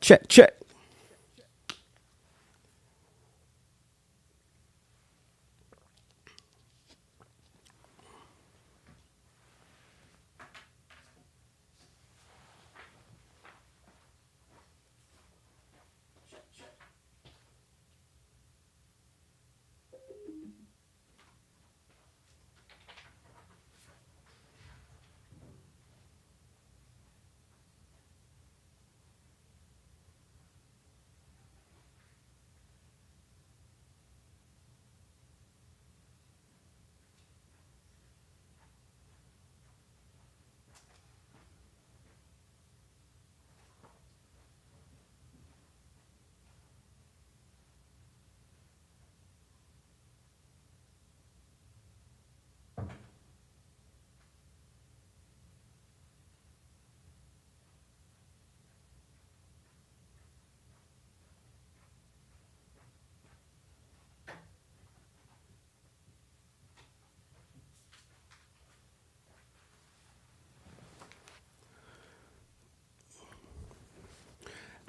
Check, check.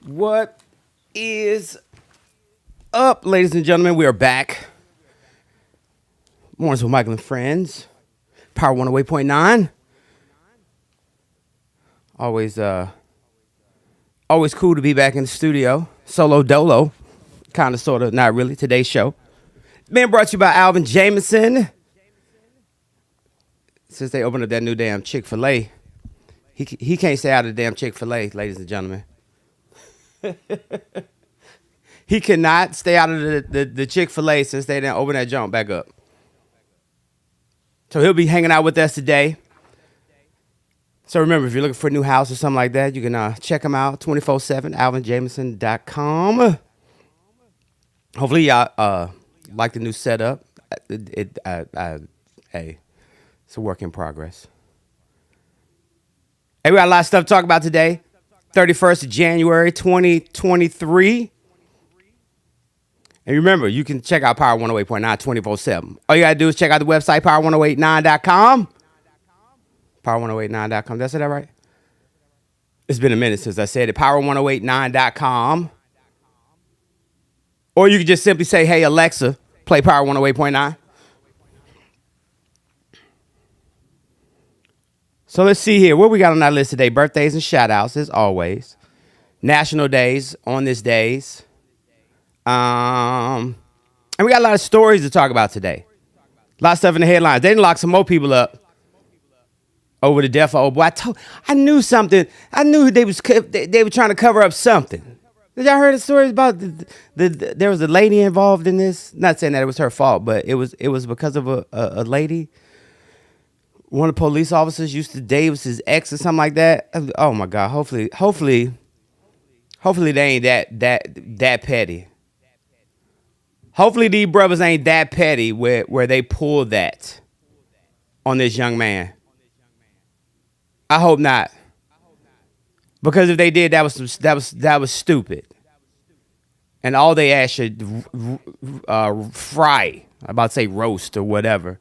What is up, ladies and gentlemen? We are back. Mornings with Michael and Friends. Power 108.9. Always cool to be back in the studio. Solo dolo. Kind of, sort of, not really. Today's show. Being brought to you by Alvin Jameson. Since they opened up that new damn Chick-fil-A, he can't stay out of the damn Chick-fil-A, ladies and gentlemen. He cannot stay out of the Chick-fil-A since they didn't open that jump back up. So he'll be hanging out with us today. So remember, if you're looking for a new house or something like that, you can check him out 24/7, alvinjameson.com. Hopefully y'all like the new setup. Hey, it's a work in progress. Hey, we got a lot of stuff to talk about today. 31st of January, 2023. And remember, you can check out Power 108.9 24/7. All you got to do is check out the website, power1089.com. Power1089.com. Did I say that right? It's been a minute since I said it. Power1089.com. Or you can just simply say, hey, Alexa, play Power 108.9. So let's see here. What we got on our list today? Birthdays and shout-outs, as always. National days on this days. And we got a lot of stories to talk about today. A lot of stuff in the headlines. They didn't lock some more people up over the death of old boy. I knew something. I knew they were trying to cover up something. Did y'all hear the stories about there was a lady involved in this? Not saying that it was her fault, but it was because of a lady. One of the police officers used to date with his ex or something like that. Oh my God! Hopefully they ain't that petty. Hopefully these brothers ain't that petty where they pull that on this young man. I hope not, because if they did, that was stupid. And all they asked should fry. I'm about to say roast or whatever.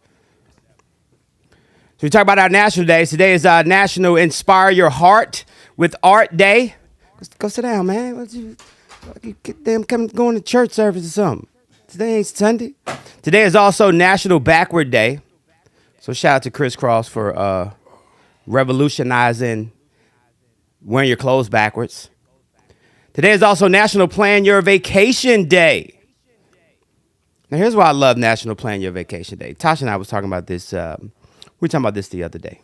So we talk about our national days. Today is National Inspire Your Heart with Art Day. Go sit down, man. You get them going to church service or something. Today ain't Sunday. Today is also National Backward Day. So shout out to Chris Cross for revolutionizing wearing your clothes backwards. Today is also National Plan Your Vacation Day. Now here's why I love National Plan Your Vacation Day. Tasha and I was talking about this. We were talking about this the other day.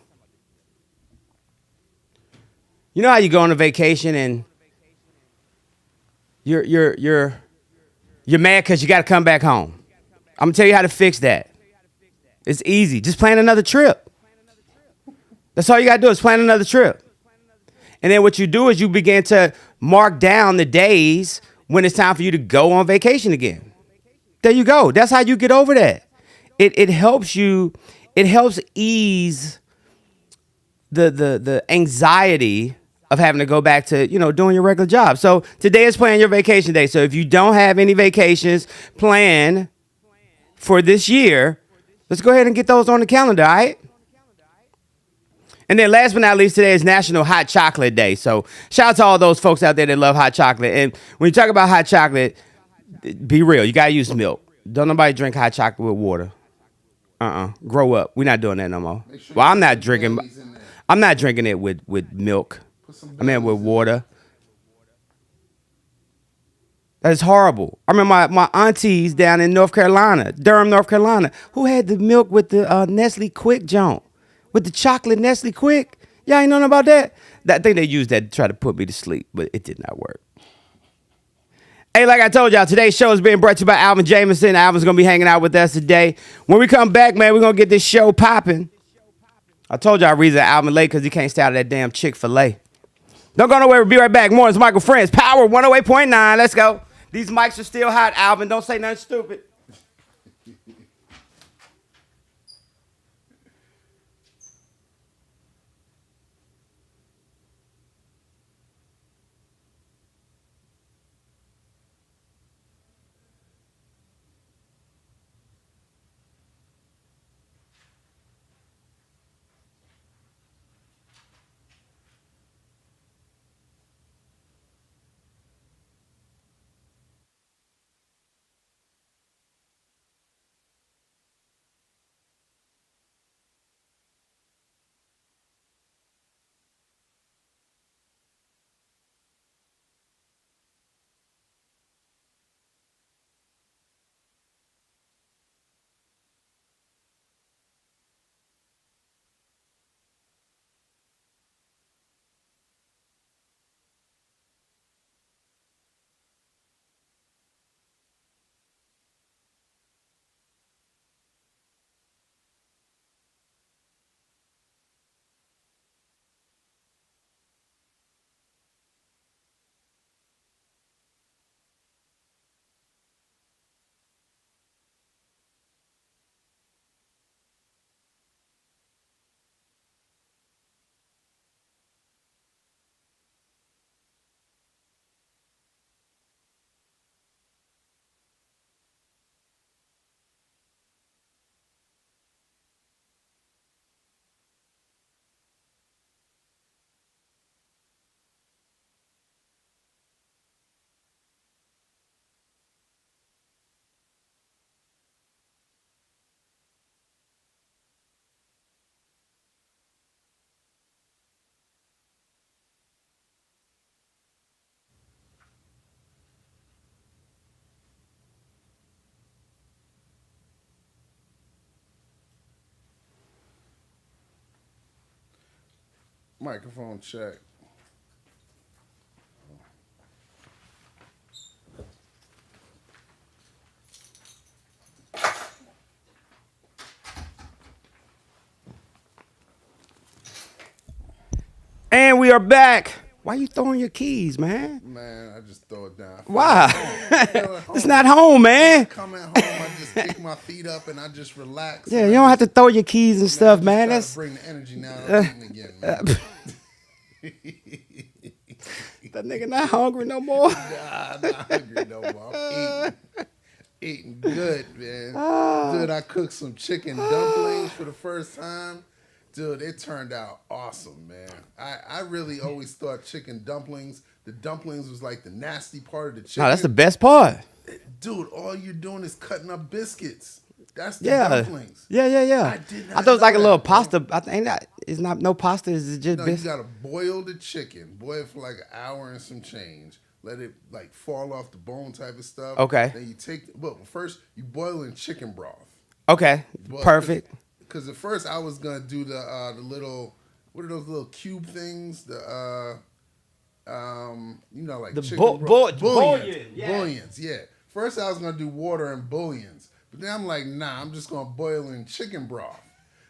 You know how you go on a vacation and you're mad because you got to come back home. I'm gonna tell you how to fix that. It's easy. Just plan another trip. That's all you gotta do is plan another trip. And then what you do is you begin to mark down the days when it's time for you to go on vacation again. There you go. That's how you get over that. It helps you. It helps ease the anxiety of having to go back to, doing your regular job. So today is Plan Your Vacation Day. So if you don't have any vacations planned for this year, let's go ahead and get those on the calendar, all right? And then last but not least, today is National Hot Chocolate Day. So shout out to all those folks out there that love hot chocolate. And when you talk about hot chocolate, be real. You gotta use milk. Don't nobody drink hot chocolate with water. Grow up. We're not doing that no more. Make sure Well, you I'm put not some drinking. Baileys in there. I'm not drinking it with milk. Put some I mean with Baileys in there. water. That is horrible. I remember my aunties down in North Carolina, Durham, North Carolina, who had the milk with the Nestle Quick joint, with the chocolate Nestle Quick. Y'all ain't know nothing about that? I think they used that to try to put me to sleep, but it did not work. Hey, like I told y'all, today's show is being brought to you by Alvin Jameson. Alvin's going to be hanging out with us today. When we come back, man, we're going to get this show popping. I told y'all reason Alvin late because he can't stay out of that damn Chick-fil-A. Don't go nowhere. We'll be right back. More is Michael Friends. Power 108.9. Let's go. These mics are still hot, Alvin. Don't say nothing stupid. Microphone check. And we are back. Why you throwing your keys, man? Man, I just throw it down. Why? I feel at home. It's not home, man. Come at home, I just kick my feet up and I just relax. Yeah, you don't have to throw your keys and stuff, man. That's That's bring the energy now. I'm eating again, man. that nigga not hungry no more. Nah, I'm not hungry no more. I'm eating good, man. Dude, I cooked some chicken dumplings for the first time. Dude, it turned out awesome, man. I really always thought chicken dumplings, the dumplings was like the nasty part of the chicken. No, that's the best part. Dude, all you're doing is cutting up biscuits. That's the Yeah. dumplings. Yeah. I did I not thought it was like a know little that, bro. pasta. I think that it's not no pasta. It's just No, you biscuits. gotta boil the chicken. Boil it for like an hour and some change. Let it like fall off the bone type of stuff. Okay. Then you take, well, first you boil in chicken broth. Okay, Boil- perfect. Because at first I was gonna do the little, what are those little cube things? The you know, like The chicken bouillon, yeah. bouillons. Yeah. First I was gonna do water and bouillons, but then I'm like, nah, I'm just gonna boil in chicken broth.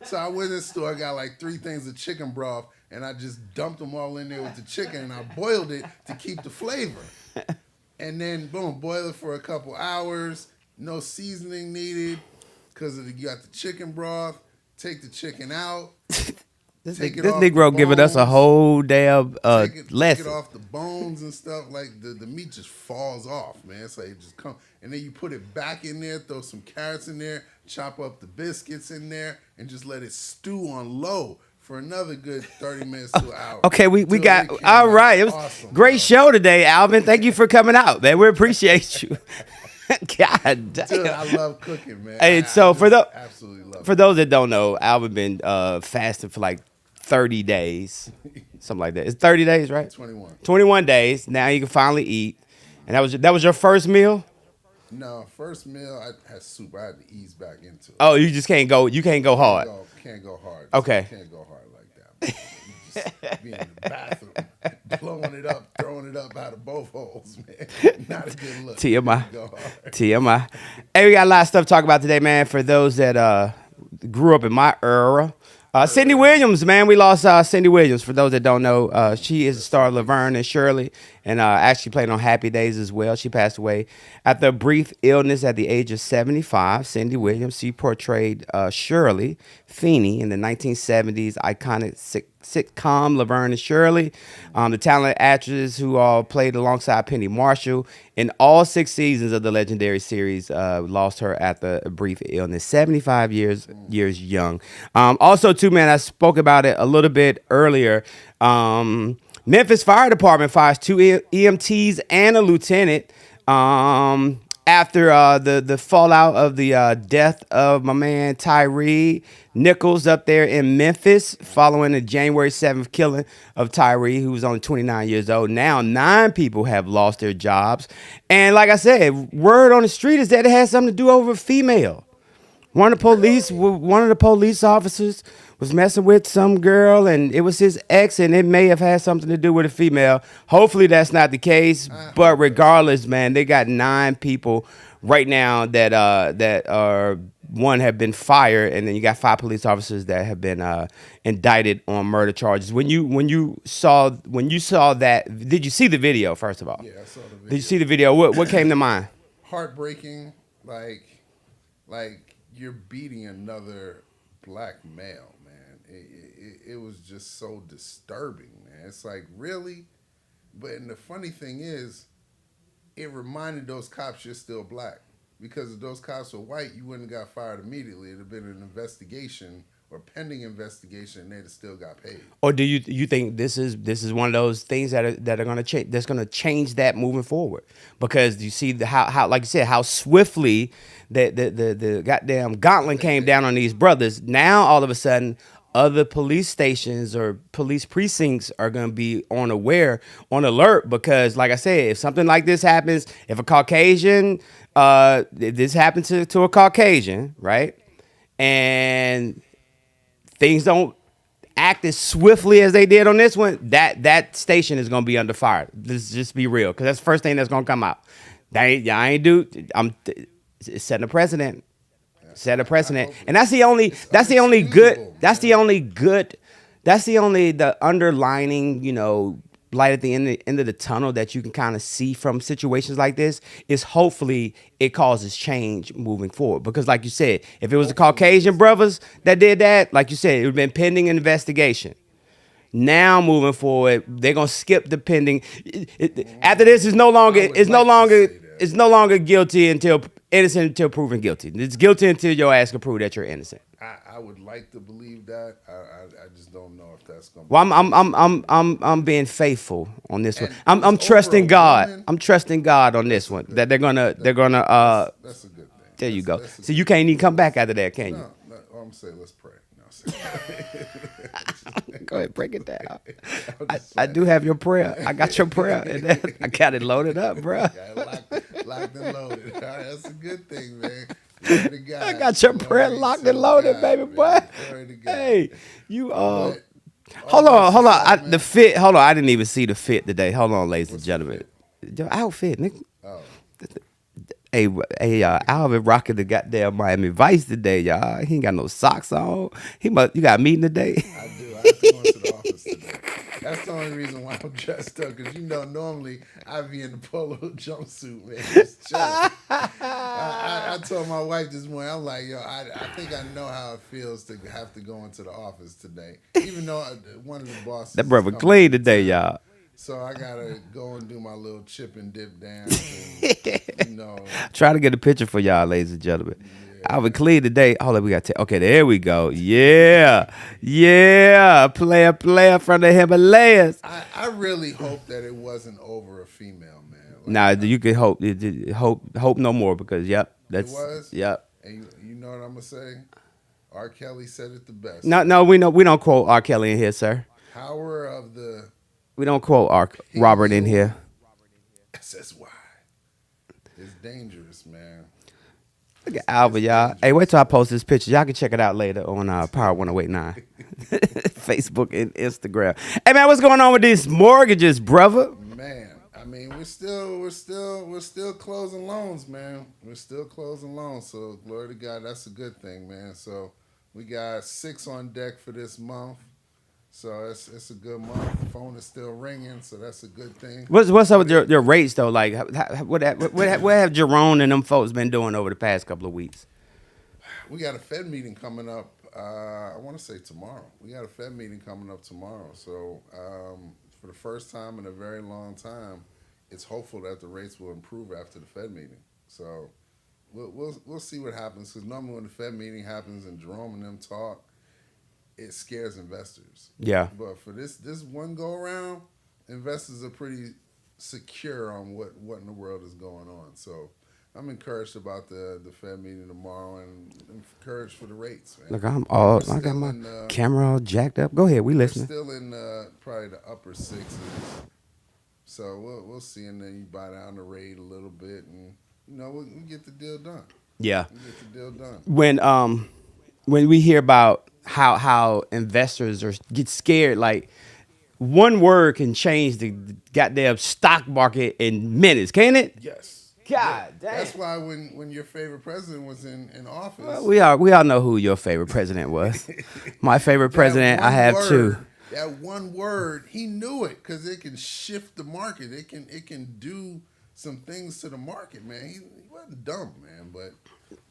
So I went in the store, I got like 3 things of chicken broth, and I just dumped them all in there with the chicken, and I boiled it to keep the flavor. And then boom, boil it for a couple hours. No seasoning needed, because you got the chicken broth. Take the chicken out. This Take it this off the Negro giving us a bones. whole damn Take it lesson. off the bones and stuff. Like the meat just falls off, man. So it just comes, and then you put it back in there. Throw some carrots in there. Chop up the biscuits in there, and just let it stew on low for another good 30 minutes to an hour. Okay, we Till got it came all out right. It was awesome, great bro. show today, Alvin. Thank you for coming out, man. We appreciate you. God Dude, damn. I love cooking, man. Hey, I so just for the absolutely love for it. those that don't know, Alvin been fasting for like 30 days, something like that. It's 30 days, right? 21. 21 days. Now you can finally eat, and that was your first meal. No, first meal I had soup. I had to ease back into it. Oh, you just can't go. You can't go hard. Can't go hard. Okay. Can't go hard like that. Man. You just be in the bathroom, blowing it up, throwing it up out of both holes, man. Not a good look. TMI. Go hard. TMI. Hey, we got a lot of stuff to talk about today, man. For those that grew up in my era. Cindy Williams, man. We lost Cindy Williams. For those that don't know, she is the star of Laverne and Shirley, and actually played on Happy Days as well. She passed away after a brief illness at the age of 75. Cindy Williams, she portrayed Shirley Feeney in the 1970s iconic sitcom Laverne and Shirley. The talented actress who played alongside Penny Marshall in all 6 seasons of the legendary series lost her after a brief illness, 75 years young. Also, too, man, I spoke about it a little bit earlier. Memphis Fire Department fires 2 EMTs and a lieutenant after the fallout of the death of my man Tyree Nichols up there in Memphis following the January 7th killing of Tyree, who was only 29 years old. Now 9 people have lost their jobs. And like I said, word on the street is that it has something to do over a female. One of the police officers was messing with some girl, and it was his ex, and it may have had something to do with a female. Hopefully that's not the case, but regardless, man, they got 9 people right now that are one have been fired, and then you got 5 police officers that have been indicted on murder charges. When you saw that, did you see the video first of all? Yeah, I saw the video. Did you see the video? What came to mind? Heartbreaking, like you're beating another black male, man. It was just so disturbing, man. It's like, really? But and the funny thing is, it reminded those cops you're still black. Because if those cops were white, you wouldn't have got fired immediately. It'd have been an investigation or pending investigation, and they'd have still got paid. Or do you think this is one of those things that are going to change? That's going to change that moving forward, because you see how like you said, how swiftly the goddamn gauntlet came down on these brothers. Now all of a sudden, other police stations or police precincts are going to be on alert, because like I said, if something like this happens, if a Caucasian, this happened to a Caucasian, right, and things don't act as swiftly as they did on this one, that station is going to be under fire. Let's just be real, because that's the first thing that's going to come out. I'm setting a precedent. Set a precedent. And that's the only underlining, light at the end of the tunnel that you can kind of see from situations like this, is hopefully it causes change moving forward. Because like you said, if it was the Caucasian brothers that did that, like you said, it would have been pending an investigation. Now moving forward, they're gonna skip the pending. After this, it's no longer guilty until innocent until proven guilty. It's guilty until your ass can prove that you're innocent. I would like to believe that. I just don't know if that's gonna. Well, I'm being faithful on this one. I'm trusting God. Woman, I'm trusting God on this one, that they're gonna. That's a good thing. There you go. So you can't even come back after that, can you? No, I'm saying let's pray. No, Go ahead, break it down. I do have your prayer. I got your prayer. And I got it loaded up, bro. Locked and loaded. All right, that's a good thing, man. Glory to God. I got your prayer locked and loaded, baby boy. Glory to God. Hey, you But hold on. man. The fit. Hold on. I didn't even see the fit today. Hold on, ladies and gentlemen. Your outfit, nigga. Oh, Hey, Alvin rocking the goddamn Miami Vice today, y'all. He ain't got no socks on. You got a meeting today? I do. I have to go into the office today. That's the only reason why I'm dressed up, because normally I'd be in the polo jumpsuit, man. Just chilling. I told my wife this morning, I'm like, yo, I think I know how it feels to have to go into the office today. Even though one of the bosses. That brother clean today, y'all. So I gotta go and do my little chip and dip dance, and, Try to get a picture for y'all, ladies and gentlemen. Yeah. Alvin Clee today. Hold on, we got okay, there we go. Yeah. Yeah. Player from the Himalayas. I really hope that it wasn't over a female, man. Like, Nah, you can hope no more because it that's was. yep. And you know what I'm gonna say? R. Kelly said it the best. No, we don't quote R. Kelly in here, sir. Power of the We don't quote Robert in here. SSY. It's dangerous, man. Look at Alvin, y'all. Hey, wait till I post this picture. Y'all can check it out later on Power 1089. Facebook and Instagram. Hey man, what's going on with these mortgages, brother? Man, I mean, we're still closing loans, man. We're still closing loans. So glory to God, that's a good thing, man. So we got 6 on deck for this month. So it's a good month. The phone is still ringing, so that's a good thing. What's up with your rates though? Like, what have Jerome and them folks been doing over the past couple of weeks? We got a Fed meeting coming up. I want to say tomorrow. We got a Fed meeting coming up tomorrow. So for the first time in a very long time, it's hopeful that the rates will improve after the Fed meeting. So we'll see what happens. Because normally when the Fed meeting happens and Jerome and them talk, it scares investors. Yeah. But for this one go around, investors are pretty secure on what in the world is going on. So I'm encouraged about the Fed meeting tomorrow and encouraged for the rates, man. Look, I got my camera all jacked up. Go ahead, we listening. Still in probably the upper 6s. So we'll see, and then you buy down the rate a little bit, and we get the deal done. Yeah. We get the deal done. When we hear about how investors get scared, like one word can change the goddamn stock market in minutes, can't it? Yes. God damn. That's why when your favorite president was in office, Well, we all know who your favorite president was. My favorite president, I have two. That one word, he knew it because it can shift the market. It can do some things to the market, man. He wasn't dumb, man, but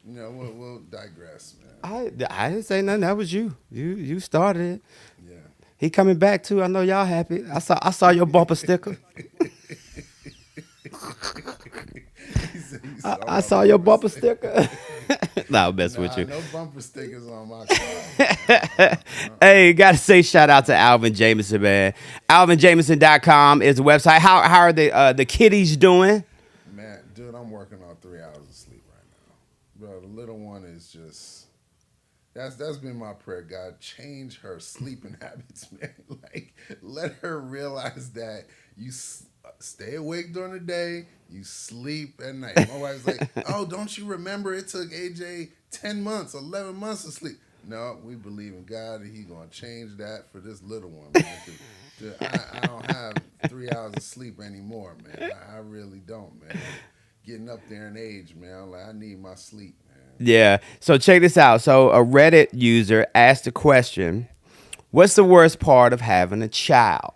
we'll digress, man. I didn't say nothing. That was you. You started it. Yeah. He coming back too. I know y'all happy. I saw your bumper sticker. I saw your bumper sticker. Nah, I'm messing with you. No bumper stickers on my car. Hey, gotta say shout out to Alvin Jameson, man. AlvinJameson.com is the website. How are the kiddies doing? Man, dude, I'm working on 3 hours of sleep right now. Bro, the little one is just that's been my prayer. God, change her sleeping habits, man. Like, let her realize that you stay awake during the day, you sleep at night. My wife's like, oh, don't you remember it took AJ 10 months, 11 months to sleep? No, we believe in God and He's going to change that for this little one, man. I don't have 3 hours of sleep anymore, man. I really don't, man. Getting up there in age, man. I'm like, I need my sleep, man. Yeah. So check this out. So a Reddit user asked a question, what's the worst part of having a child?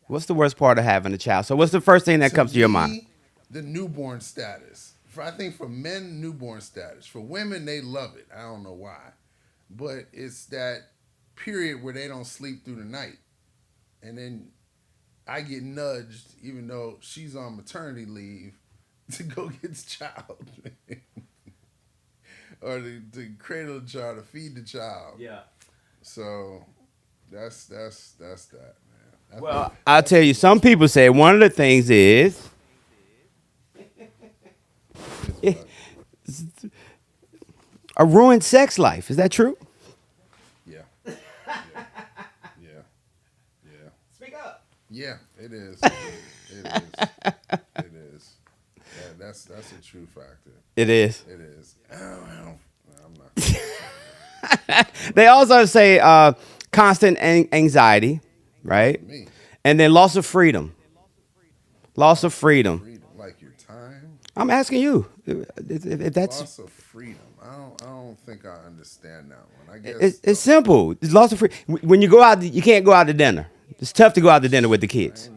What's the worst part of having a child? So what's the first thing that comes to your mind? The newborn status. I think for men, newborn status. For women, they love it. I don't know why. But it's that period where they don't sleep through the night. And then I get nudged, even though she's on maternity leave, to go get the child. Or to cradle the child, to feed the child. Yeah. So that's that, man. Well, I'll tell you, some people say one of the things is a ruined sex life. Is that true? Yeah. Yeah. Speak up. Yeah, it is. It is. That's a true factor. It is. It is. I'm not. They also say constant anxiety, right? Me. And then loss of freedom. Loss of freedom. Freedom, like your time. I'm asking you if that's. Loss of freedom. I don't think I understand that one. I guess It's simple. It's loss of freedom. When you go out, you can't go out to dinner. It's tough to go out to dinner with the kids.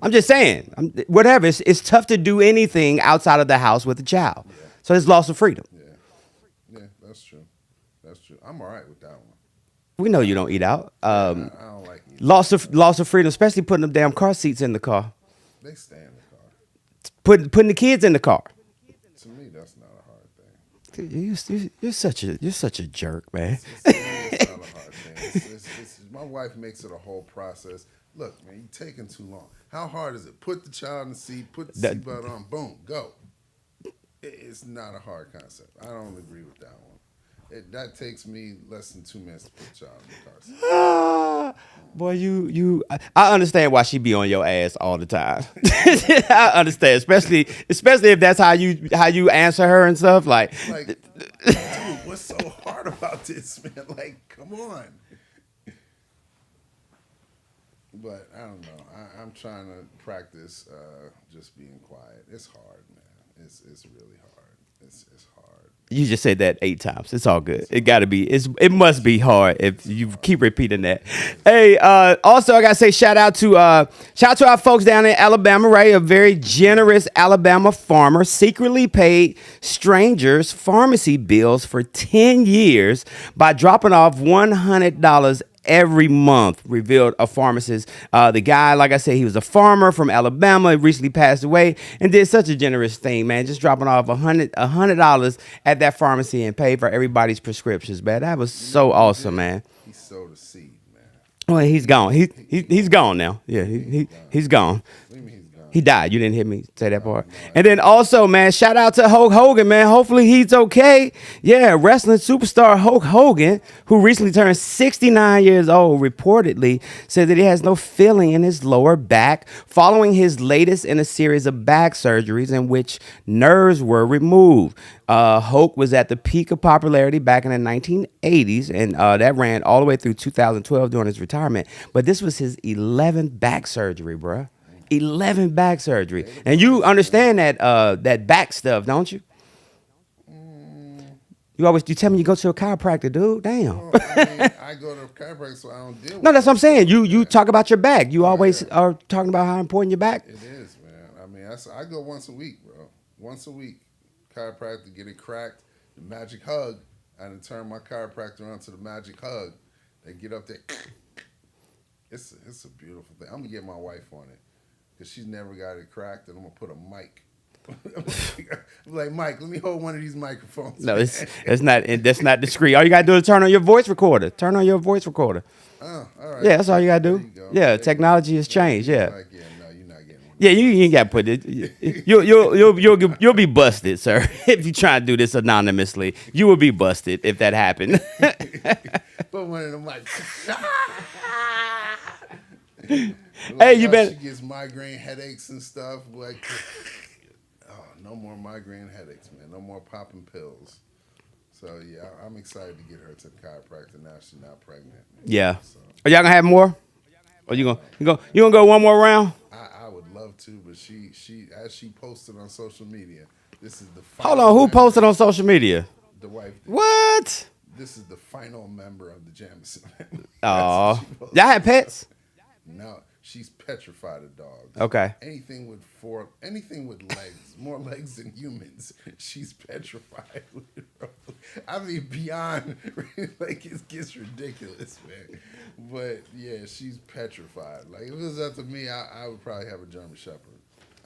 I'm just saying, whatever. It's tough to do anything outside of the house with a child. Yeah. So it's loss of freedom. Yeah, that's true. That's true. I'm all right with that one. We know you don't eat out. I don't like eating. Loss of freedom, especially putting them damn car seats in the car. They stay in the car. Putting the kids in the car. To me, that's not a hard thing. You're such a jerk, man. To me, it's not a hard thing. My wife makes it a whole process. Look, man, you're taking too long. How hard is it? Put the child in the seat, put the That- seatbelt on, boom, go. It's not a hard concept. I don't agree with that one. That takes me less than 2 minutes to put the child in the car seat. Boy, I understand why she be on your ass all the time. I understand, especially if that's how you answer her and stuff. Like, Like, dude, what's so hard about this, man? Like, come on. But I don't know. I'm trying to practice just being quiet. It's hard, man. It's really hard. It's hard. you just said that 8 times. It's all good. It must be hard if you keep repeating that. Hey, also I gotta say shout out to our folks down in Alabama, right? A very generous Alabama farmer secretly paid strangers pharmacy bills for 10 years by dropping off $100 every month, revealed a pharmacist. The guy, like I said, he was a farmer from Alabama, recently passed away, and did such a generous thing, man. Just dropping off $100 at that pharmacy and paid for everybody's prescriptions, man. That was so awesome, man. He sowed a seed, man. Well, he's gone. He's gone now. Yeah, he's gone. What do you mean he's gone? He died. You didn't hear me say that part. And then also, man, shout out to Hulk Hogan, man. Hopefully he's okay. Yeah, wrestling superstar Hulk Hogan, who recently turned 69 years old, reportedly said that he has no feeling in his lower back following his latest in a series of back surgeries in which nerves were removed. Hulk was at the peak of popularity back in the 1980s, and that ran all the way through 2012 during his retirement. But this was his 11th back surgery, bruh. 11 back surgery. And you understand that back stuff, don't you? You tell me you go to a chiropractor, dude. Damn. Well, I mean, I go to a chiropractor, so I don't deal with No, that's what I'm it. saying. You talk about your back. You always are talking about how important your back. It is, man. I mean, I go once a week, bro. Once a week. Chiropractor, get it cracked. The magic hug. I done turn my chiropractor onto the magic hug. They get up there. It's a beautiful thing. I'm going to get my wife on it. Because she's never got it cracked, and I'm going to put a mic. I'm like, Mike, let me hold one of these microphones. No, that's not discreet. All you gotta do is turn on your voice recorder. Turn on your voice recorder. Oh, all right. Yeah, that's all you gotta do. There you go. Yeah, There you technology has changed. Yeah. Like, yeah, no, you're not getting one. Yeah, you ain't got to put it. You'll be busted, sir. If you try to do this anonymously, you will be busted if that happened. Put one of them like. Hey, you She been gets migraine headaches and stuff. Like, oh, no more migraine headaches, man. No more popping pills. So yeah, I'm excited to get her to the chiropractor now. She's not pregnant. Man. Yeah. So, Are y'all gonna have more? Or you gonna go one more round? I would love to, but she as she posted on social media, this is the Hold final on, who member- posted on social media? The wife. Did. What? This is the final member of the Jamison family. That's Oh, what she posted. y'all had pets? No, she's petrified of dogs. Okay. Anything with legs, more legs than humans, she's petrified with. Bro. I mean, beyond, like, it gets ridiculous, man. But yeah, she's petrified. Like, if it was up to me, I would probably have a German Shepherd.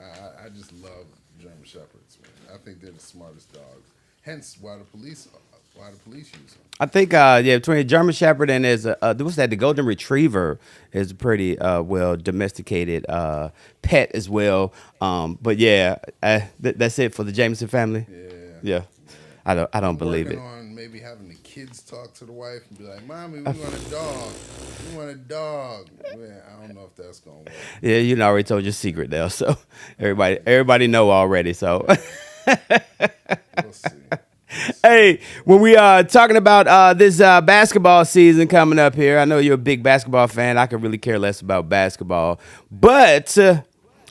I just love German Shepherds, man. I think they're the smartest dogs. Hence, why the police use them. I think between a German Shepherd and what's that? The Golden Retriever is a pretty well domesticated pet as well. But yeah, that's it for the Jameson family. Yeah. I don't believe it. Working on maybe having the kids talk to the wife and be like, "Mommy, we want a dog. We want a dog." Man, I don't know if that's gonna work. Yeah, you know, I already told your secret there, so everybody know already. So, We'll see. hey, when we are talking about this basketball season coming up here, I know you're a big basketball fan. I could really care less about basketball, but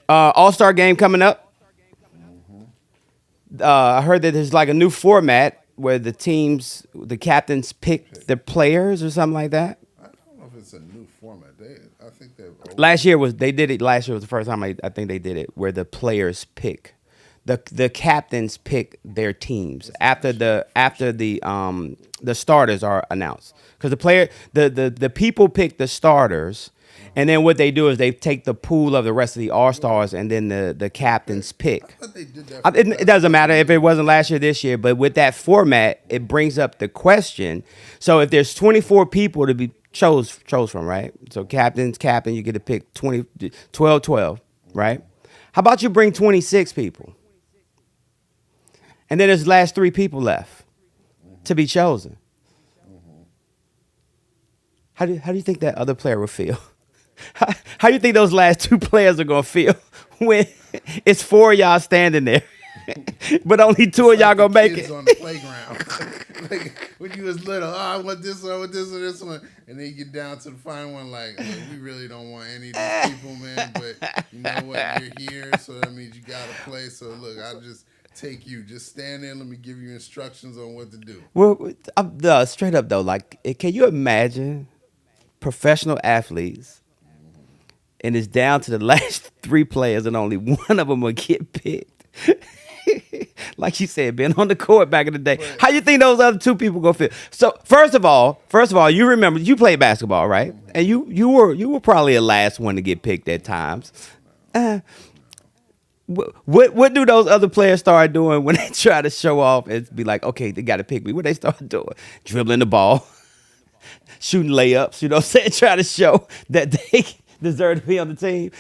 All-Star game coming up. I heard that there's like a new format where the captains pick the players or something like that. I don't know if it's a new format. I think they've. Last year was the first time I think they did it where the players pick the captains pick their teams after the starters are announced. Because the people pick the starters, and then what they do is they take the pool of the rest of the all stars, and then the captains pick. But they did that. It doesn't matter if it wasn't last year, this year, but with that format, it brings up the question. So if there's 24 people to be chose from, right? So captain, you get to pick 12, right? How about you bring 26 people? And then there's the last 3 people left to be chosen. How do you think that other player will feel? How do you think those last 2 players are gonna feel when it's 4 of y'all standing there, but only 2 of y'all gonna make it? On the playground, like when you was little, I want this one, I want this one, this one, and then you get down to the final one, like, look, we really don't want any of these people, man. But you know what? You're here, so that means you gotta play. So look, I'll just take you. Just stand there. Let me give you instructions on what to do. Well, straight up though, like, can you imagine professional athletes, and it's down to the last 3 players, and only one of them will get picked? Like you said, been on the court back in the day. How you think those other 2 people gonna feel? So first of all, you remember you played basketball, right? And you were probably the last one to get picked at times. What do those other players start doing when they try to show off and be like, okay, they got to pick me? What they start doing? Dribbling the ball, shooting layups, you know what I'm saying? Trying to show that they deserve to be on the team.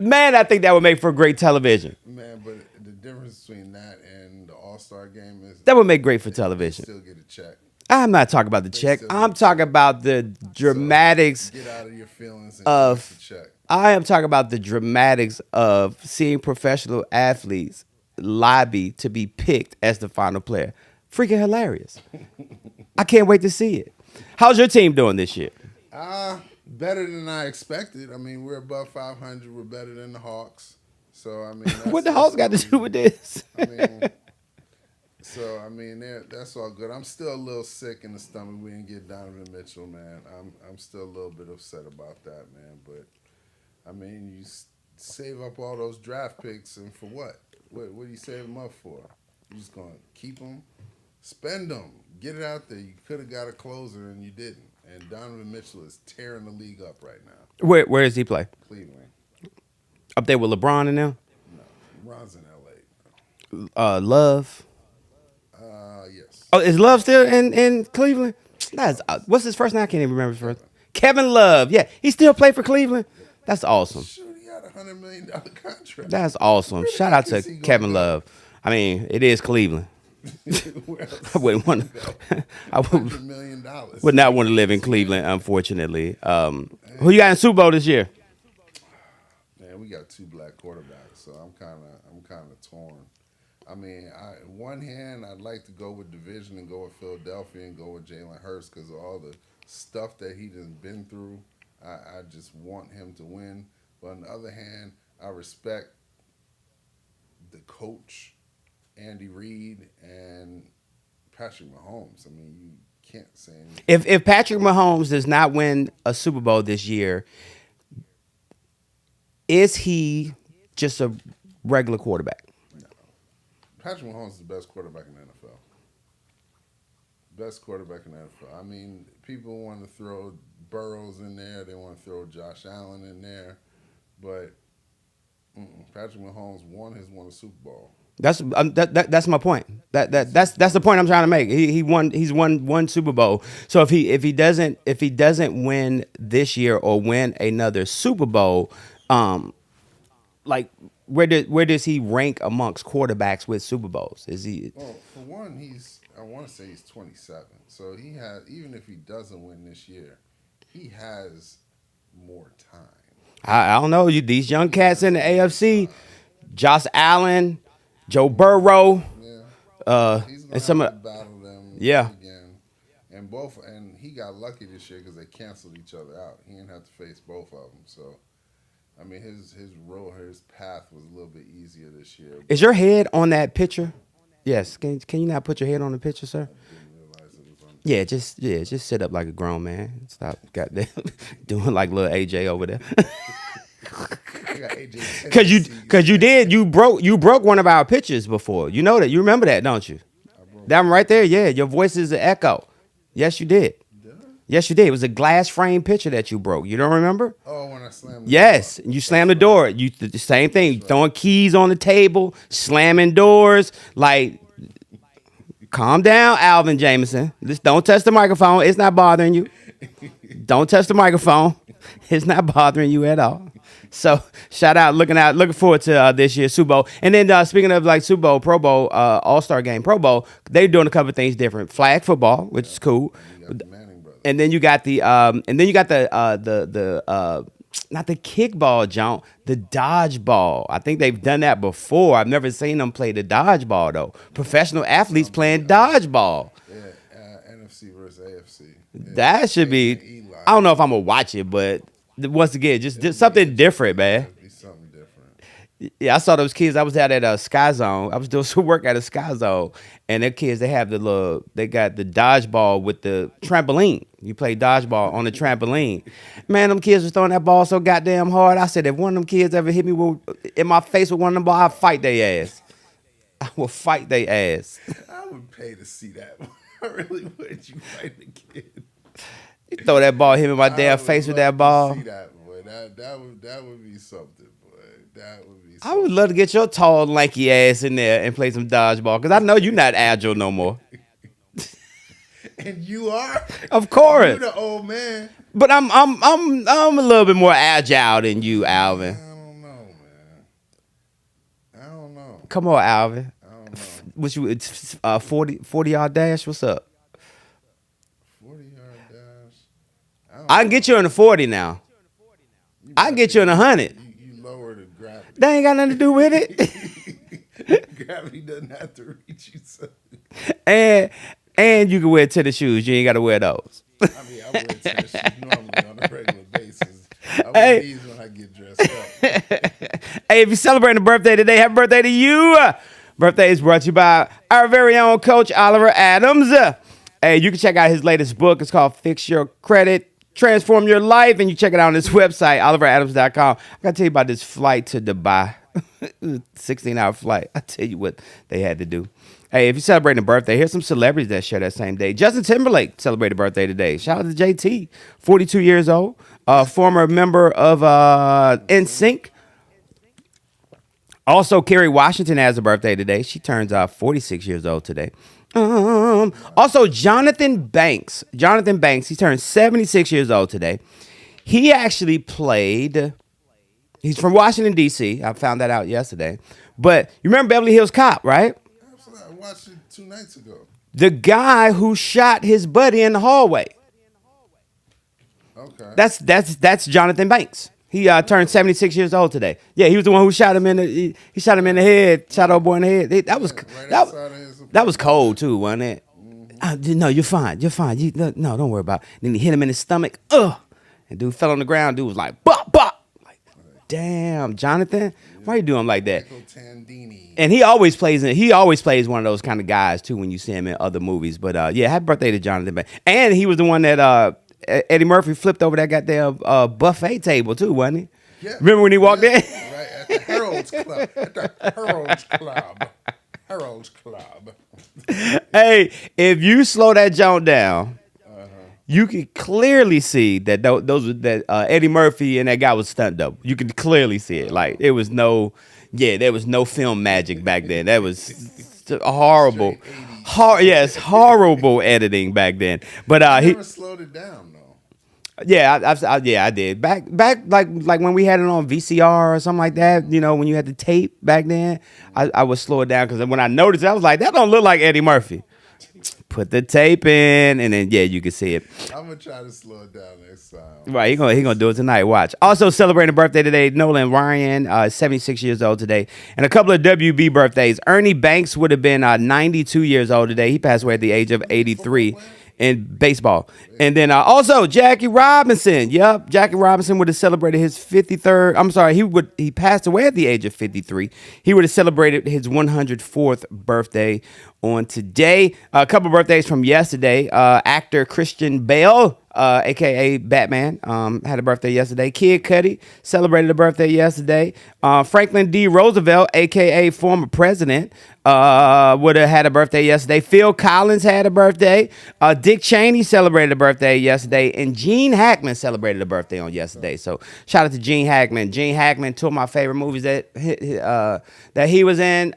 Man, I think that would make for great television. Man, but the difference between that and the All-Star game is That would make great for television. still get a check. I'm not talking about the check. I'm talking about the dramatics. Get out of your feelings and Of- get the check. I am talking about the dramatics of seeing professional athletes lobby to be picked as the final player. Freaking hilarious. I can't wait to see it. How's your team doing this year? Better than I expected. I mean, we're above 500. We're better than the Hawks. So I mean, What the Hawks got to do with this? I mean, so I mean, that's all good. I'm still a little sick in the stomach. We didn't get Donovan Mitchell, man. I'm still a little bit upset about that, man. But I mean, you save up all those draft picks, and for what? What do you save them up for? You just gonna keep them, spend them, get it out there. You could have got a closer, and you didn't. And Donovan Mitchell is tearing the league up right now. Where does he play? Cleveland. Up there with LeBron and them? No, Ron's in L.A. Love. Yes. Oh, is Love still in Cleveland? That's what's his first name? I can't even remember his first. Kevin Love. Yeah, he still play for Cleveland. That's awesome. Shoot, he got a $100 million contract. That's awesome. Shout out to is he gonna Kevin go? Love. I mean, it is Cleveland. Where else I wouldn't want to. I $100 million. would not want to live in Cleveland, unfortunately. Who you got in Super Bowl this year? Man, we got 2 black quarterbacks, so I'm kind of torn. I mean, one hand, I'd like to go with division and go with Philadelphia and go with Jalen Hurts because of all the stuff that he just been through. I just want him to win. But on the other hand, I respect the coach, Andy Reid, and Patrick Mahomes. I mean, you can't say anything. If Patrick Mahomes does not win a Super Bowl this year, is he just a regular quarterback? Patrick Mahomes is the best quarterback in the NFL. Best quarterback in the NFL. I mean, people want to throw Burrows in there. They want to throw Josh Allen in there. But Patrick Mahomes won a Super Bowl. That's my point. That's the point I'm trying to make. He's won one Super Bowl. So if he doesn't win this year or win another Super Bowl, like where does he rank amongst quarterbacks with Super Bowls? Is he? Well, for one, I want to say he's 27. So he has, even if he doesn't win this year, he has more time. I don't know. These young cats in the AFC, Josh Allen, Joe Burrow, He's and gonna some have of to battle them Yeah. again. And he got lucky this year because they canceled each other out. He didn't have to face both of them. So, I mean, his path was a little bit easier this year. Is your head on that picture? Yes. Can you not put your head on the picture, sir? Didn't realize it was on. Just sit up like a grown man. Stop goddamn doing like little AJ over there. got AJ Cause you broke one of our pictures before. You know that. You remember that, don't you? That one right there. Yeah, your voice is an echo. Yes, you did. Yes, you did. It was a glass frame picture that you broke. You don't remember? Oh, when I slammed the Yes, door. you slammed the door. You the same thing. Throwing keys on the table, slamming doors. Like, calm down, Alvin Jameson. Just don't touch the microphone. It's not bothering you. Don't touch the microphone. It's not bothering you at all. So shout out, looking forward to this year's Super Bowl. And then speaking of like Super Bowl, Pro Bowl, All-Star Game, Pro Bowl, they're doing a couple of things different. Flag football, which is cool. You got the Manning brothers. And then you got the not the kickball jump, the dodgeball. I think they've done that before. I've never seen them play the dodgeball though. Professional athletes playing dodgeball. Yeah, NFC versus AFC. Yeah. That should be. Eli. I don't know if I'm gonna watch it, but once again, just something different, man. It'd be something different. Yeah, I saw those kids. I was out at Sky Zone. I was doing some work at a Sky Zone, and their kids, they got the dodgeball with the trampoline. You play dodgeball on the trampoline. Man, them kids was throwing that ball so goddamn hard. I said, if one of them kids ever hit me in my face with one of them balls, I'd fight their ass. I will fight their ass. I would pay to see that. I really would. You fight the kid. You throw that ball, hit me in my damn face with that ball. See that, boy. That would be something, boy. That would be. I would love to get your tall, lanky ass in there and play some dodgeball, because I know you're not agile no more. And you are. Of course. You the old man. But I'm a little bit more agile than you, Alvin. I don't know, man. I don't know. Come on, Alvin. I don't know. What you 40 yard dash? What's up? 40-yard dash. I can get you in the 40 now. I can get you in the 100. You lower the gravity. That ain't got nothing to do with it. Gravity doesn't have to reach you. So. And you can wear tennis shoes. You ain't got to wear those. I mean, I wear tennis shoes normally on a regular basis. I wear Hey. these when I get dressed up. Hey, if you're celebrating a birthday today, happy birthday to you. Birthday is brought to you by our very own coach, Oliver Adams. Hey, you can check out his latest book. It's called Fix Your Credit, Transform Your Life. And you check it out on his website, oliveradams.com. I got to tell you about this flight to Dubai. 16-hour flight. I tell you what they had to do. Hey, if you're celebrating a birthday, here's some celebrities that share that same day. Justin Timberlake celebrated a birthday today. Shout out to JT, 42 years old, former member of NSYNC. Also, Kerry Washington has a birthday today. She turns 46 years old today. Also, Jonathan Banks. Jonathan Banks, he turned 76 years old today. He actually played, he's from Washington, D.C. I found that out yesterday. But you remember Beverly Hills Cop, right? Absolutely. I watched it 2 nights ago. The guy who shot his buddy in the hallway. Okay. That's Jonathan Banks. He turned 76 years old today. Yeah, he was the one who shot him in the he shot him in the head, shot old boy in the head. That was cold too, wasn't it? No, you're fine. You're fine. No, don't worry about it. Then he hit him in his stomach. And dude fell on the ground. Dude was like, bop, bop. Like, damn, Jonathan, why you do him like that? Michael Tandini. And he always plays one of those kind of guys too when you see him in other movies. But yeah, happy birthday to Jonathan Banks. And he was the one that Eddie Murphy flipped over that goddamn buffet table too, wasn't he? Yeah. Remember when he walked in? Right, at the Harold's Club. At the Harold's Club. Harold's Club. Hey, if you slow that joint down, you can clearly see that Eddie Murphy and that guy was stunt double. You can clearly see it. Like there was no film magic back then. That was horrible. Horrible editing back then. But He he never slowed it down, though. Yeah, I did. Back like when we had it on VCR or something like that, you know, when you had the tape back then, I would slow it down because when I noticed it, I was like, that don't look like Eddie Murphy. Put the tape in, and then you can see it. I'm going to try to slow it down next time. Right, he gonna do it tonight. Watch. Also celebrating a birthday today, Nolan Ryan, 76 years old today, and a couple of WB birthdays. Ernie Banks would have been 92 years old today. He passed away at the age of 83 in baseball. And then also Jackie Robinson. Yep, Jackie Robinson would have celebrated his 53rd. I'm sorry, he passed away at the age of 53. He would have celebrated his 104th birthday on today. A couple birthdays from yesterday. Actor Christian Bale aka Batman, had a birthday yesterday. Kid Cudi celebrated a birthday yesterday. Franklin D. Roosevelt, aka former president, would have had a birthday yesterday. Phil Collins had a birthday. Dick Cheney celebrated a birthday yesterday, and Gene Hackman celebrated a birthday on yesterday. So shout out to Gene Hackman. Gene Hackman, two of my favorite movies that he was in.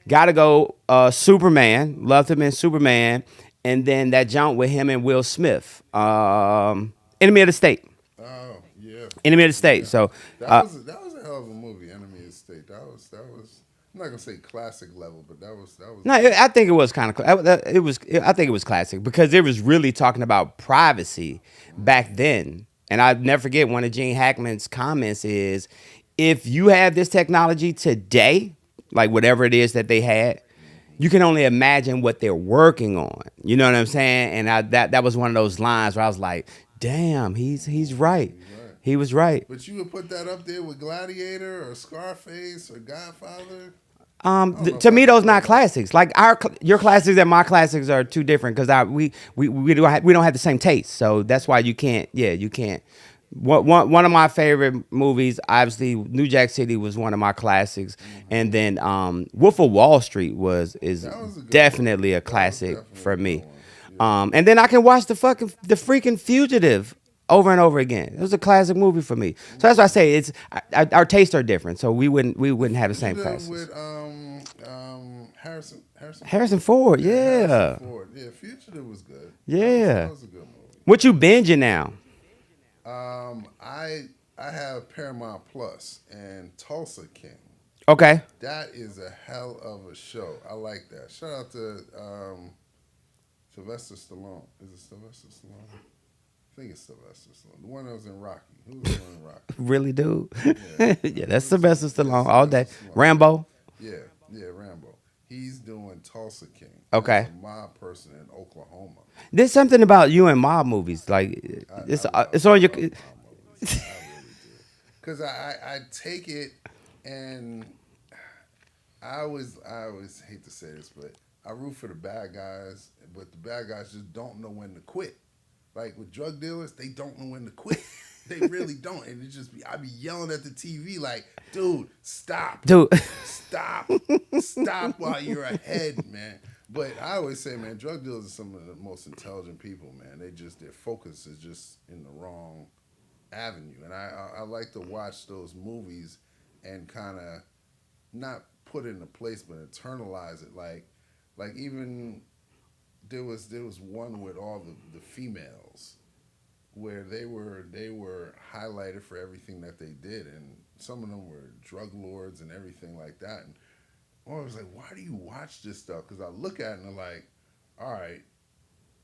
Gotta go. Superman, loved him in Superman. And then that jump with him and Will Smith, Enemy of the State, Oh yeah, Enemy of the State. yeah. So That was a hell of a movie, Enemy of the State. That was. I'm not gonna say classic level, but that was no, good. I think it was kind of it was. I think it was classic because it was really talking about privacy back then. And I never forget one of Gene Hackman's comments is, if you have this technology today, like whatever it is that they had, you can only imagine what they're working on. You know what I'm saying? And that was one of those lines where I was like, damn, he's right. He's right. He was right. But you would put that up there with Gladiator or Scarface or Godfather. I don't know if To I me, could those put not it up. classics. Like your classics and my classics are two different because we don't have the same taste. So that's why you can't. Yeah, you can't. One of my favorite movies, obviously, New Jack City was one of my classics, and then Wolf of Wall Street is That was a good definitely one. a That was classic definitely for a me. good one. And then I can watch the freaking Fugitive over and over again. It was a classic movie for me. So that's why I say our tastes are different. So we wouldn't have the same Fugitive classics. with Harrison Harrison Ford, Yeah, Harrison yeah. Ford. Yeah, Fugitive was good. Yeah. That was a good movie. What you binging now? I have Paramount Plus and Tulsa King. Okay. That is a hell of a show. I like that. Shout out to Sylvester Stallone. Is it Sylvester Stallone? I think it's Sylvester Stallone. The one that was in Rocky. Who was the one in Rocky? Really, dude? Yeah. Yeah, that's Sylvester Stallone all day. Sylvester Stallone. Rambo. Yeah, Rambo. He's doing Tulsa King. Okay. That's a mob person in Oklahoma. There's something about you and mob movies. Like it's on your. I love mob movies. I really do. Because I take it and I always hate to say this, but I root for the bad guys, but the bad guys just don't know when to quit. Like with drug dealers, they don't know when to quit. They really don't. And I be yelling at the TV like, dude, stop. Dude. Stop. Stop while you're ahead, man. But I always say, man, drug dealers are some of the most intelligent people, man. Their focus is just in the wrong avenue. And I like to watch those movies and kind of not put it in a place, but internalize it. Like even there was one with all the females where they were highlighted for everything that they did, and some of them were drug lords and everything like that. And I was like, why do you watch this stuff? Because I look at it and I'm like, all right,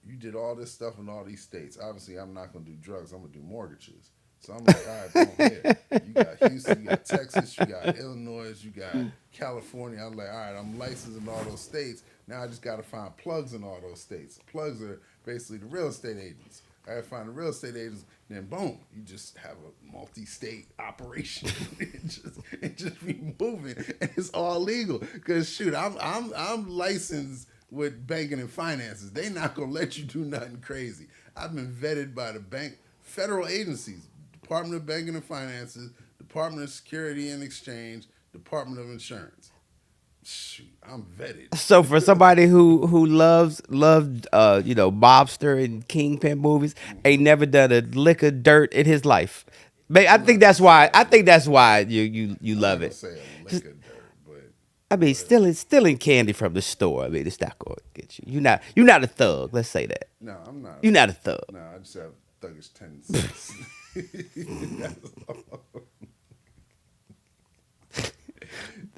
you did all this stuff in all these states. Obviously, I'm not going to do drugs. I'm going to do mortgages. So I'm like, all right, boom, here. You got Houston, you got Texas, you got Illinois, you got California. I'm like, all right, I'm licensed in all those states. Now I just got to find plugs in all those states. Plugs are basically the real estate agents. I got to find the real estate agents. Then boom, you just have a multi-state operation. it just be moving, and it's all legal. Because shoot, I'm licensed with banking and finances. They not gonna let you do nothing crazy. I've been vetted by the bank, federal agencies, Department of Banking and Finances, Department of Security and Exchange, Department of Insurance. Shoot, I'm vetted. So for somebody who loved mobster and kingpin movies, ain't never done a lick of dirt in his life. But I think that's why you I'm not love gonna it. say a lick of dirt, but I mean, stealing candy from the store. I mean, it's not going to get you. You're not a thug. Let's say that. no, I'm not. You're not a thug. No, I just have thuggish tendencies. That's all.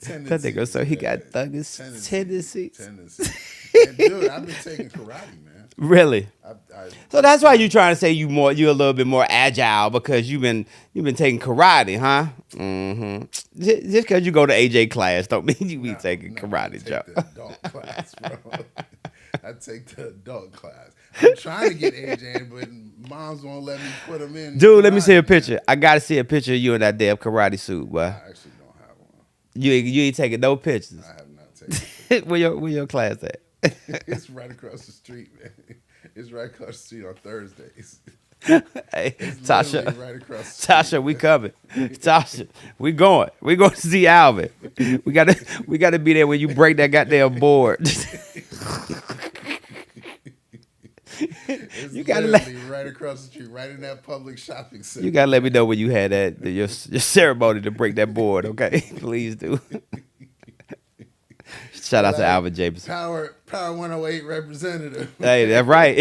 That nigga, so he got thuggish tendencies. And dude, I've been taking karate, man. Really? I So that's why you trying to say you're a little bit more agile because you've been taking karate, huh? Mm-hmm. Just because you go to AJ class don't mean you be taking I karate, take Joe. the adult class, bro. I take the adult class. I'm trying to get AJ in, but moms won't let me put him in. Dude, let me see a karate, picture. man. I gotta see a picture of you in that damn karate suit, boy. I actually don't have one. You ain't taking no pictures. I have not taken it. Where your class at? It's right across the street, man. It's right across the street on Thursdays. Hey, It's Tasha, literally right across the street. Tasha, we coming. Tasha, we going. We going to see Alvin. We gotta be there when you break that goddamn board. It's You gotta literally right across the street, right in that public shopping center. you gotta let me know when you had your ceremony to break that board, okay? Please do. Shout out to Like, Alvin Jameson. Power 108 representative. Hey, that's right.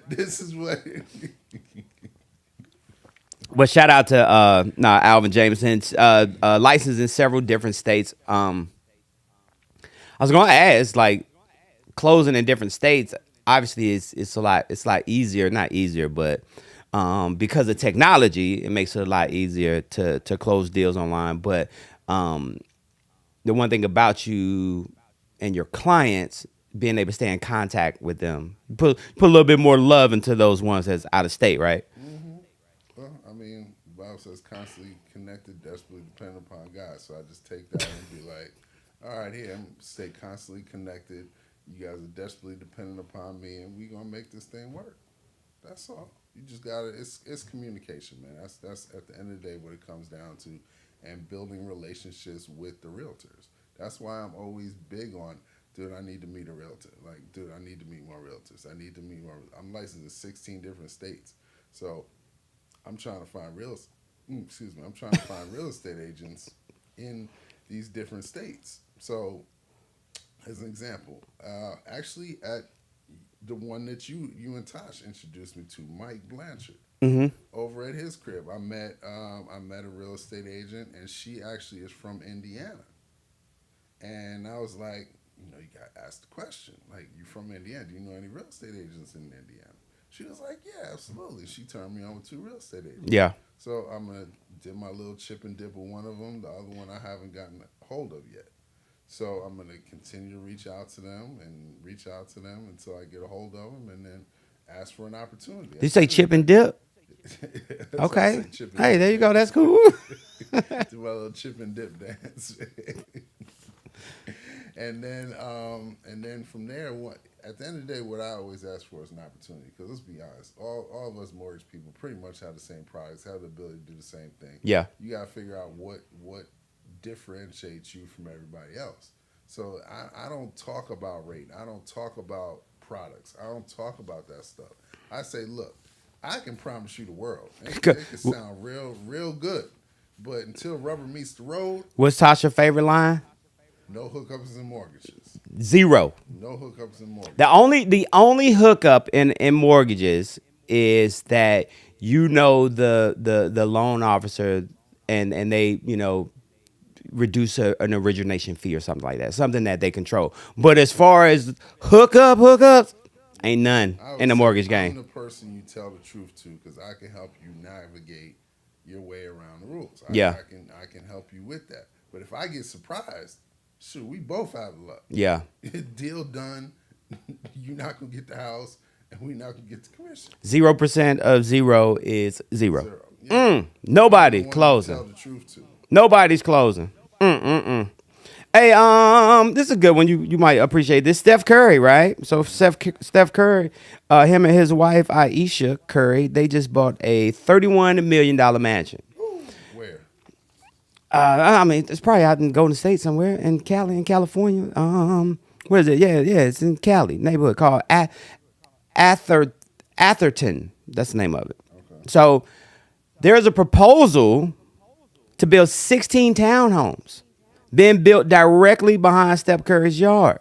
This is what. But shout out to Alvin Jameson, licensed in several different states. I was gonna ask, like, closing in different states. Obviously, it's a lot easier, not easier, but because of technology, it makes it a lot easier to close deals online. But the one thing about you and your clients being able to stay in contact with them, put a little bit more love into those ones that's out of state, right? Well, I mean, the Bible says constantly connected, desperately dependent upon God. So I just take that and be like, all right, here, I'm stay constantly connected. You guys are desperately dependent upon me, and we gonna make this thing work. That's all. You just gotta. It's communication, man. That's at the end of the day what it comes down to, and building relationships with the realtors. That's why I'm always big on, dude, I need to meet a realtor. Like, dude, I need to meet more realtors. I need to meet more. I'm licensed in 16 different states, so I'm trying to find I'm trying to find real estate agents in these different states. So, as an example, actually at the one that you and Tosh introduced me to, Mike Blanchard, Mm-hmm. over at his crib, I met a real estate agent, and she actually is from Indiana. And I was like, you got to ask the question, like, you from Indiana? Do you know any real estate agents in Indiana? She was like, yeah, absolutely. She turned me on with 2 real estate agents. Yeah. So I'm going to do my little chip and dip with one of them. The other one I haven't gotten a hold of yet. So I'm going to continue to reach out to them until I get a hold of them, and then ask for an opportunity. Did you say chip and dip? That's why I Okay. said chip and Hey, dip. there you go. That's cool. Do my little chip and dip dance. And then from there, at the end of the day, what I always ask for is an opportunity. Because let's be honest, all of us mortgage people pretty much have the same products, have the ability to do the same thing. Yeah. You got to figure out what differentiates you from everybody else. So I don't talk about rate. I don't talk about products. I don't talk about that stuff. I say, look, I can promise you the world. It can sound real good. But until rubber meets the road, What's Tasha's favorite line? no hookups and mortgages. 0. No hookups and mortgages. The only hookup in mortgages is that the loan officer and they reduce an origination fee or something like that, something that they control. But as far as hookups, ain't none I would in the say mortgage I'm game. the person you tell the truth to, because I can help you navigate your way around the rules. Yeah. I can help you with that. But if I get surprised, shoot, we both out of luck. Yeah. Deal done. You're not gonna get the house, and we're not gonna get the commission. 0% of 0 is 0. 0. Yeah. Nobody I'm the one you closing. tell the truth to. Nobody's closing. Hey, this is a good one. You might appreciate this. Steph Curry, right? So Steph Curry, him and his wife Aisha Curry, they just bought a $31 million mansion. Where? I mean, it's probably out in Golden State somewhere in California. Where is it? Yeah, it's in Cali, neighborhood called Atherton. That's the name of it. Okay. So there's a proposal to build 16 townhomes being built directly behind Steph Curry's yard.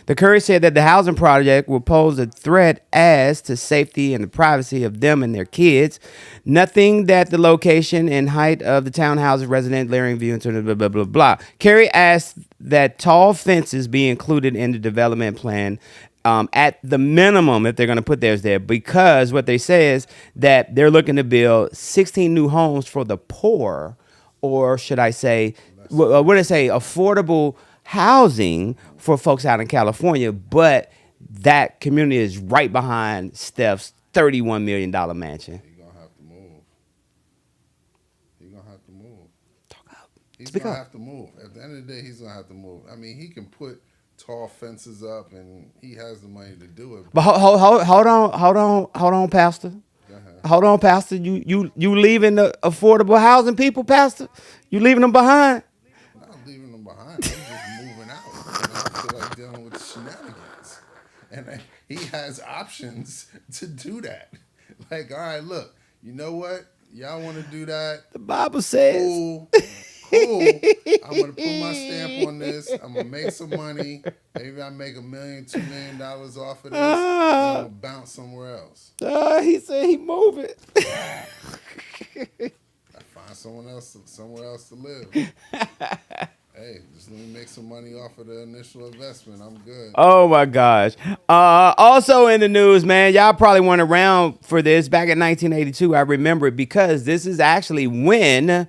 The Curry said that the housing project will pose a threat as to safety and the privacy of them and their kids. Nothing that the location and height of the townhouses, resident layering view, and blah, blah, blah, blah. Curry asked that tall fences be included in the development plan at the minimum if they're going to put theirs there, because what they say is that they're looking to build 16 new homes for the poor, or should I say, what do they say, affordable housing for folks out in California, but that community is right behind Steph's $31 million mansion. He's gonna have to move. He's gonna have to move. Talk up. He's Speak gonna up. have to move. At the end of the day, he's gonna have to move. I mean, he can put tall fences up, and he has the money to do it. But hold on, Pastor. Go ahead. Hold on, Pastor. You leaving the affordable housing people, Pastor? You leaving them behind? Not leaving them behind. I'm just moving out. And I feel like dealing with shenanigans. And he has options to do that. Like, all right, look, you know what? Y'all want to do that? The Bible says. Cool. Cool. I'm gonna put my stamp on this. I'm gonna make some money. Maybe I make $1 million, $2 million off of this. And I'm gonna bounce somewhere else. He said he moving. I find somewhere else to live. Hey, just let me make some money off of the initial investment. I'm good. Oh my gosh. Also in the news, man, y'all probably weren't around for this back in 1982. I remember it because this is actually when,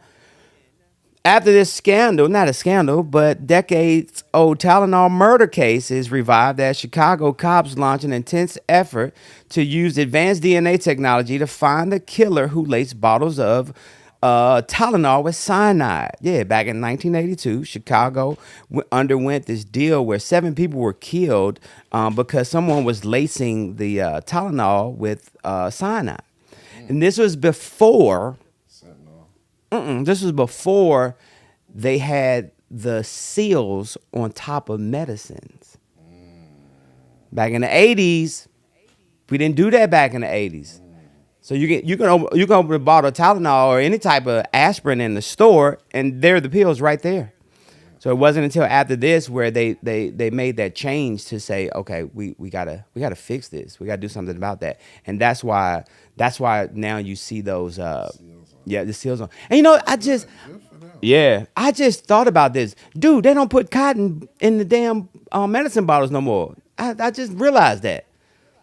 after this scandal, not a scandal, but decades old Tylenol murder case is revived as Chicago cops launch an intense effort to use advanced DNA technology to find the killer who laced bottles of Tylenol with cyanide. Yeah, back in 1982, Chicago underwent this deal where 7 people were killed because someone was lacing the Tylenol with cyanide. And this was before. This was before they had the seals on top of medicines. Back in the 80s, we didn't do that back in the 80s. So you can open a bottle of Tylenol or any type of aspirin in the store, and there are the pills right there. So it wasn't until after this where they made that change to say, okay, we gotta fix this. We gotta do something about that, and that's why now you see those the seals on. And I just thought about this, dude. They don't put cotton in the damn medicine bottles no more. I just realized that.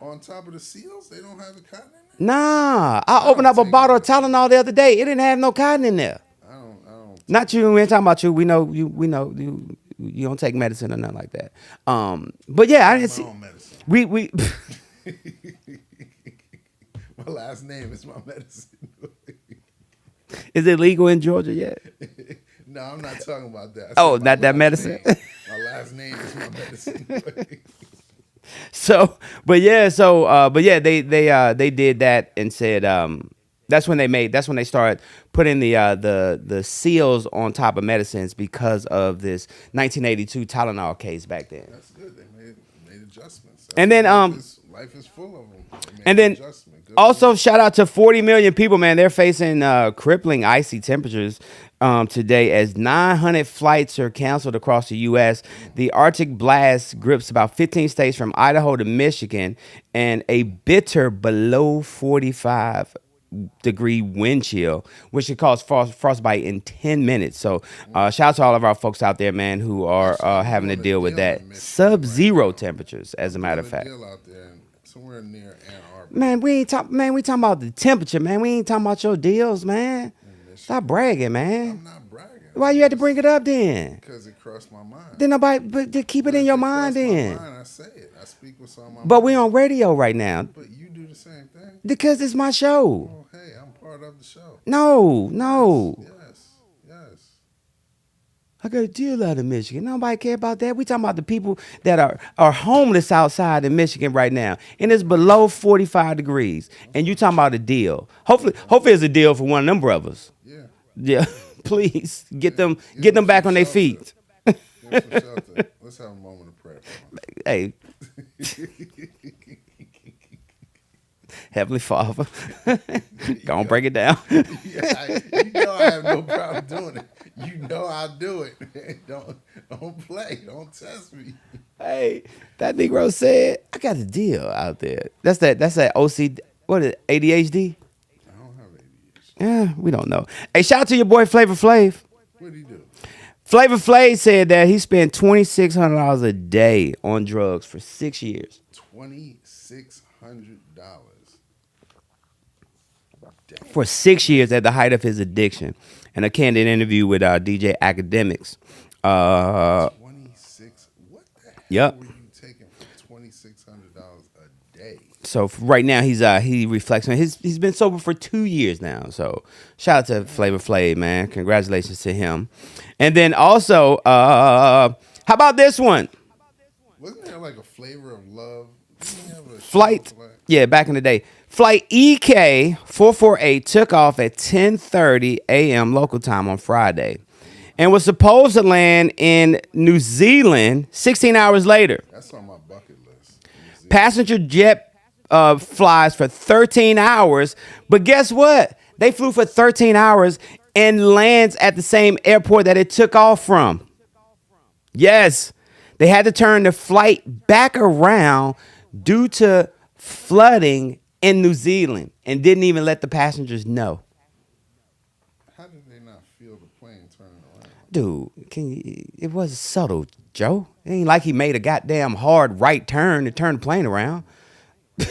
On top of the seals, they don't have the cotton in there? Nah, I opened up a bottle of Tylenol the other day. It didn't have no cotton in there. I don't. Not you. We ain't talking about you. We know you don't take medicine or nothing like that. But yeah, I didn't see. My own medicine. We My last name is my medicine. Is it legal in Georgia yet? No, I'm not talking about that. Oh, not that medicine. My last name is my medicine. But yeah, they did that and said that's when they started putting the seals on top of medicines because of this 1982 Tylenol case back then. That's good. They made adjustments. And then life is full of them. And then also shout out to 40 million people, man. They're facing crippling icy temperatures today as 900 flights are canceled across the U.S. The Arctic blast grips about 15 states from Idaho to Michigan, and a bitter below 45-degree wind chill, which could cause frostbite in 10 minutes. So shout out to all of our folks out there, man, who are having to deal with that. Sub-zero temperatures, as a matter of fact. Out there somewhere near Ann Arbor. Man, we talking about the temperature, man. We ain't talking about your deals, man. Stop bragging, man. I'm not bragging. Why you had to bring it up then? Because it crossed my mind. Then but just keep it in your mind then. I say it. I speak what's on my mind. But we on radio right now. But you do the same thing. Because it's my show. Oh, hey, I'm part of the show. No. Yes. I got a deal out of Michigan. Nobody care about that. We talking about the people that are homeless outside in Michigan right now, and it's below 45 degrees. And you talking about a deal? Hopefully it's a deal for one of them brothers. Yeah. Please get them back on their feet. Give them some shelter. Let's have a moment of prayer. Hey. Heavenly Father, go on, break it down. You know I have no problem doing it. You know I'll do it. Don't play. Don't test me. Hey, that Negro said, I got a deal out there. That's that OC, what is it, ADHD? I don't have ADHD. Yeah, we don't know. Hey, shout out to your boy Flavor Flav. What did he do? Flavor Flav said that he spent $2,600 a day on drugs for 6 years. $2,600. For 6 years at the height of his addiction. And a candid interview with DJ Academics. 26. What the hell were you taking for $2,600 a day? So right now he reflects on he's been sober for 2 years now. So shout out to Flavor Flav, man. Congratulations to him. And then also, how about this one? Wasn't there like a flavor of love? Didn't he have a show Flight, for like? yeah, back in the day. Flight EK 448 took off at 10:30 a.m. local time on Friday, and was supposed to land in New Zealand 16 hours later. That's on my bucket list. New Zealand. Passenger jet flies for 13 hours, but guess what? They flew for 13 hours and lands at the same airport that it took off from. Yes, they had to turn the flight back around due to flooding in New Zealand and didn't even let the passengers know. How did they not feel the plane turning around? Dude, it was subtle, Joe. It ain't like he made a goddamn hard right turn to turn the plane around. Be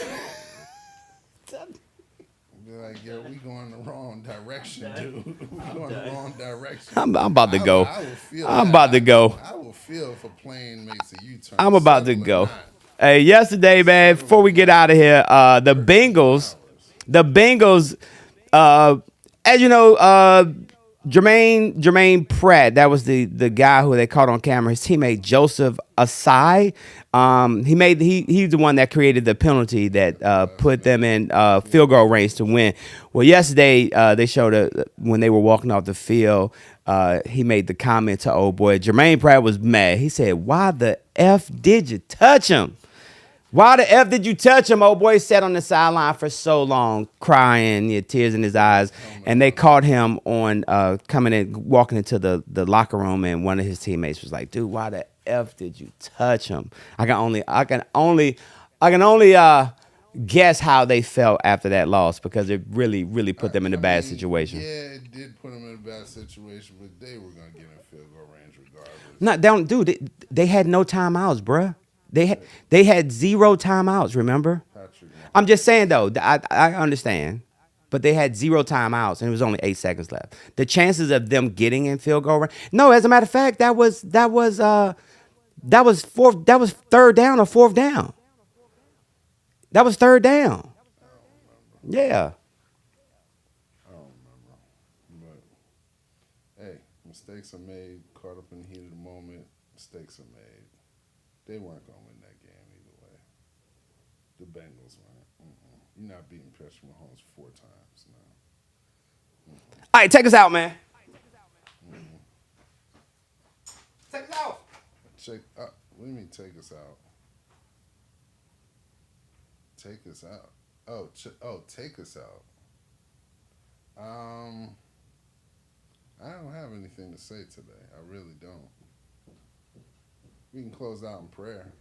like, yo, we going the wrong direction, dude. We going the wrong direction. I'm about to go. I will feel I'm that. about to go. I will feel if a plane makes a U-turn. I'm about to subtle or go. not. Hey, yesterday, man, before we get out of here, the Bengals, as you know, Jermaine Pratt, that was the guy who they caught on camera. His teammate Joseph Asai, he's the one that created the penalty that put them in field goal range to win. Well, yesterday they showed when they were walking off the field. He made the comment to old boy Jermaine Pratt was mad. He said, "Why the f did you touch him? Why the f did you touch him?" Old boy sat on the sideline for so long, crying, he had tears in his eyes, and they caught him on walking into the locker room, and one of his teammates was like, "Dude, why the f did you touch him?" I can only guess how they felt after that loss because it really put them in a bad situation. Yeah, it did put them in a bad situation, but they were gonna get in field goal range regardless. Not down, dude. They had no timeouts, bruh. They had 0 timeouts. Remember? Patrick, I'm just saying though. I understand, but they had 0 timeouts and it was only 8 seconds left. The chances of them getting in field goal range. No, as a matter of fact, that was third down or fourth down. That was third down. Yeah. I don't remember. But hey, mistakes are made. Caught up in the heat of the moment. Mistakes are made. They weren't gonna win that game either way. The Bengals weren't. You're not beating Patrick Mahomes 4 times now. All right, take us out, man. Take us out. What do you mean take us out? Take us out. Take us out. I don't have anything to say today. I really don't. We can close out in prayer.